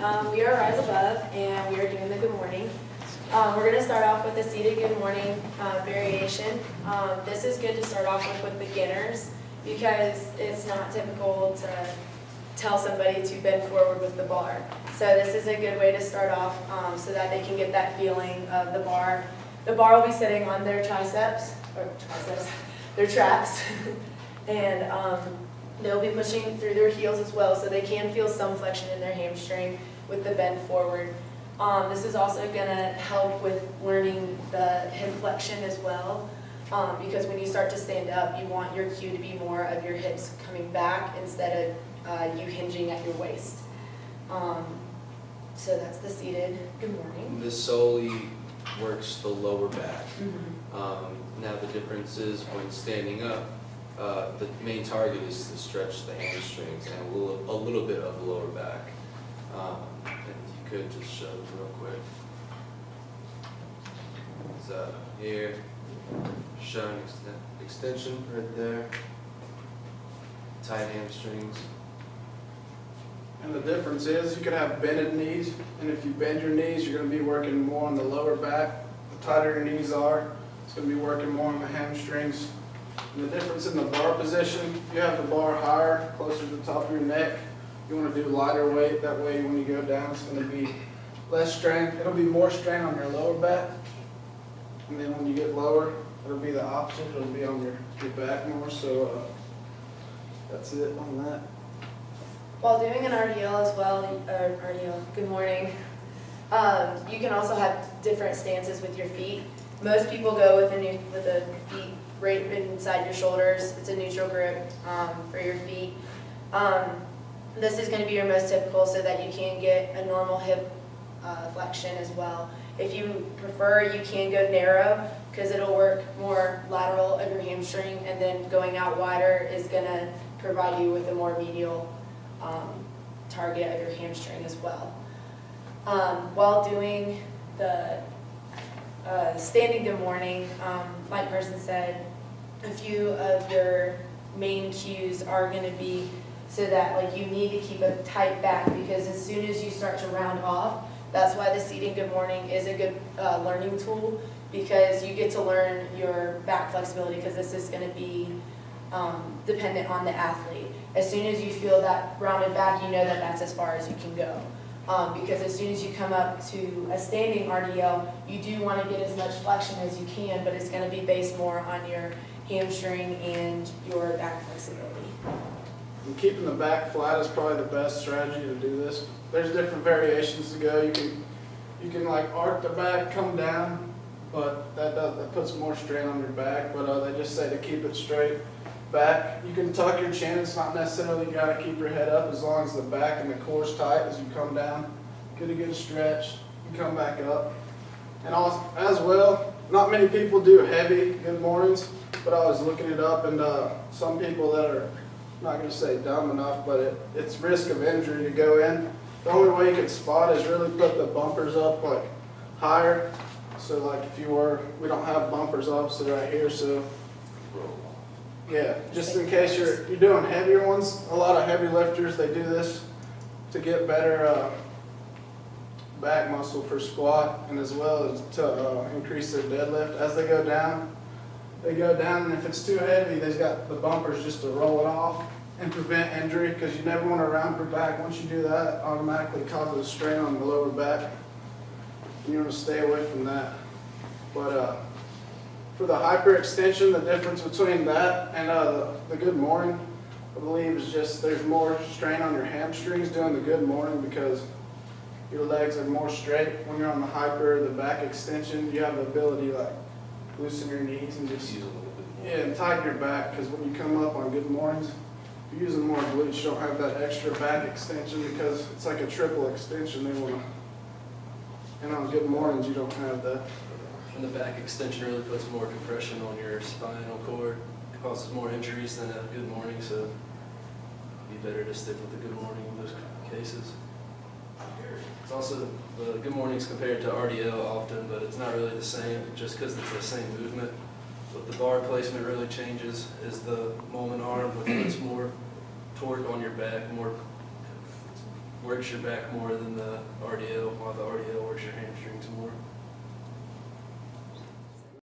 We are Rise Above, and we are doing the Good Morning. We're going to start off with the seated Good Morning variation. This is good to start off with beginners because it's not typical to tell somebody to bend forward with the bar. So this is a good way to start off so that they can get that feeling of the bar. The bar will be sitting on their their traps, and they'll be pushing through their heels as well, so they can feel some flexion in their hamstring with the bend forward. This is also going to help with learning the hip flexion as well, because when you start to stand up, you want your cue to be more of your hips coming back instead of you hinging at your waist. So that's the seated Good Morning. This solely works the lower back. Mm-hmm. Now the difference is when standing up, the main target is to stretch the hamstrings and a little bit of the lower back. And if you could just show it real quick. So here, showing extension right there, tight hamstrings. And the difference is you can have bended knees, and if you bend your knees, you're going to be working more on the lower back. The tighter your knees are, it's going to be working more on the hamstrings. And the difference in the bar position, you have the bar higher, closer to the top of your neck. You want to do lighter weight, that way when you go down, it's going to be less strain. It'll be more strain on your lower back. And then when you get lower, it'll be the opposite. It'll be on your back more. So that's it on that. While doing an RDL as well, Good Morning, you can also have different stances with your feet. Most people go with the feet right inside your shoulders. It's a neutral grip for your feet. This is going to be your most typical so that you can get a normal hip flexion as well. If you prefer, you can go narrow because it'll work more lateral of your hamstring, and then going out wider is going to provide you with a more medial target of your hamstring as well. While doing the standing Good Morning, like Person said, a few of your main cues are going to be so that like you need to keep a tight back, because as soon as you start to round off, that's why the seating Good Morning is a good learning tool, because you get to learn your back flexibility, because this is going to be dependent on the athlete. As soon as you feel that rounded back, you know that that's as far as you can go. Because as soon as you come up to a standing RDL, you do want to get as much flexion as you can, but it's going to be based more on your hamstring and your back flexibility. And keeping the back flat is probably the best strategy to do this. There's different variations to go. You can like arc the back, come down, but that puts more strain on your back. But they just say to keep it straight back. You can tuck your chin. It's not necessarily you got to keep your head up, as long as the back and the core is tight as you come down. Get a good stretch. You come back up. And also, as well, not many people do heavy Good Mornings, but I was looking it up, and some people that are, I'm not going to say dumb enough, but it's risk of injury to go in. The only way you can spot is really put the bumpers up like higher. So like if you were, we don't have bumpers opposite right here, so yeah, just in case you're doing heavier ones. A lot of heavy lifters, they do this to get better back muscle for squat, and as well as to increase their deadlift. As they go down, and if it's too heavy, they've got the bumpers just to roll it off and prevent injury, because you never want to round your back. Once you do that, it automatically causes a strain on the lower back. You want to stay away from that. But for the hyperextension, the difference between that and the Good Morning, I believe, is just there's more strain on your hamstrings doing the Good Morning, because your legs are more straight. When you're on the hyper, the back extension, you have the ability to like loosen your knees and just and tighten your back, because when you come up on Good Mornings, if you're using more glutes, you don't have that extra back extension, because it's like a triple extension. They want to, and on Good Mornings, you don't have that. And the back extension really puts more compression on your spinal cord. It causes more injuries than a Good Morning, so it'd be better to stick with the Good Morning in those cases. It's also, the Good Morning's compared to RDL often, but it's not really the same, just because it's the same movement. What the bar placement really changes is the moment arm, which puts more torque on your back, more works your back more than the RDL, while the RDL works